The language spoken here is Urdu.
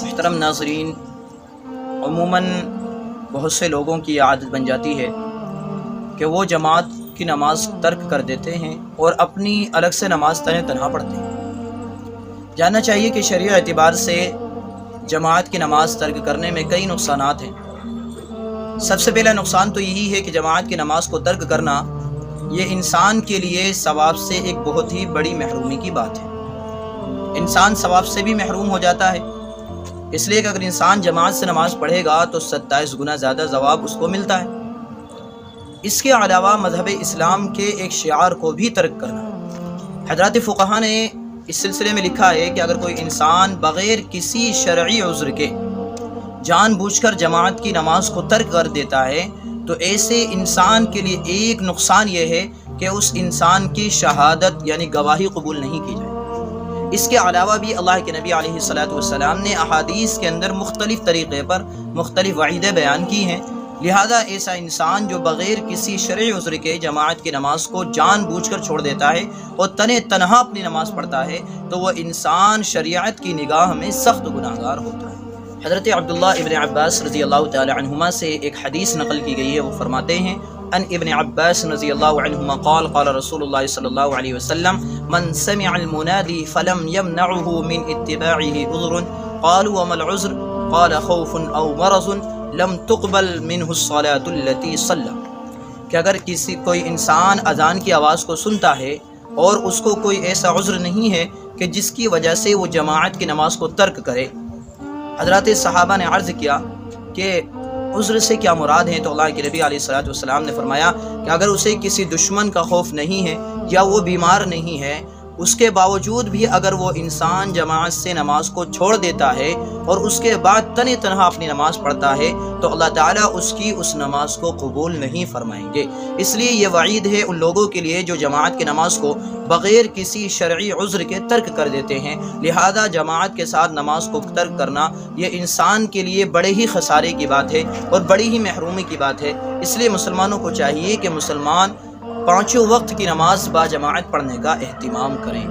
محترم ناظرین، عموماً بہت سے لوگوں کی عادت بن جاتی ہے کہ وہ جماعت کی نماز ترک کر دیتے ہیں اور اپنی الگ سے نماز تنہا پڑھتے ہیں۔ جاننا چاہیے کہ شرعی اعتبار سے جماعت کی نماز ترک کرنے میں کئی نقصانات ہیں۔ سب سے پہلا نقصان تو یہی ہے کہ جماعت کی نماز کو ترک کرنا یہ انسان کے لیے ثواب سے ایک بہت ہی بڑی محرومی کی بات ہے۔ انسان ثواب سے بھی محروم ہو جاتا ہے، اس لیے کہ اگر انسان جماعت سے نماز پڑھے گا تو 27 گنا زیادہ ثواب اس کو ملتا ہے۔ اس کے علاوہ مذہب اسلام کے ایک شعار کو بھی ترک کرنا، حضرات فقہا نے اس سلسلے میں لکھا ہے کہ اگر کوئی انسان بغیر کسی شرعی عذر کے جان بوجھ کر جماعت کی نماز کو ترک کر دیتا ہے تو ایسے انسان کے لیے ایک نقصان یہ ہے کہ اس انسان کی شہادت یعنی گواہی قبول نہیں کی جائے۔ اس کے علاوہ بھی اللہ کے نبی علیہ السلام نے احادیث کے اندر مختلف طریقے پر مختلف وعیدیں بیان کی ہیں، لہذا ایسا انسان جو بغیر کسی شرعی عذر کے جماعت کی نماز کو جان بوجھ کر چھوڑ دیتا ہے اور تنہا اپنی نماز پڑھتا ہے تو وہ انسان شریعت کی نگاہ میں سخت گناہگار ہوتا ہے۔ حضرت عبداللہ ابن عباس رضی اللہ تعالی عنہما سے ایک حدیث نقل کی گئی ہے، وہ فرماتے ہیں ان ابن عباس رضی اللہ عنہما قال قال رسول اللہ صلی اللہ علیہ وسلم من سمع المنادی فلم يمنعه من اتباعه عذر قالوا وما العذر قال خوف او مرض لم تقبل منه الصلاة التي صلى، کہ اگر کوئی انسان اذان کی آواز کو سنتا ہے اور اس کو کوئی ایسا عذر نہیں ہے کہ جس کی وجہ سے وہ جماعت کی نماز کو ترک کرے۔ حضرات صحابہ نے عرض کیا کہ عذر سے کیا مراد ہے؟ تو اللہ کے نبی علیہ السلام نے فرمایا کہ اگر اسے کسی دشمن کا خوف نہیں ہے یا وہ بیمار نہیں ہے، اس کے باوجود بھی اگر وہ انسان جماعت سے نماز کو چھوڑ دیتا ہے اور اس کے بعد تنہا اپنی نماز پڑھتا ہے تو اللہ تعالیٰ اس کی اس نماز کو قبول نہیں فرمائیں گے۔ اس لیے یہ وعید ہے ان لوگوں کے لیے جو جماعت کی نماز کو بغیر کسی شرعی عذر کے ترک کر دیتے ہیں، لہذا جماعت کے ساتھ نماز کو ترک کرنا یہ انسان کے لیے بڑے ہی خسارے کی بات ہے اور بڑی ہی محرومی کی بات ہے۔ اس لیے مسلمانوں کو چاہیے کہ مسلمان 5 وقت کی نماز با جماعت پڑھنے کا اہتمام کریں۔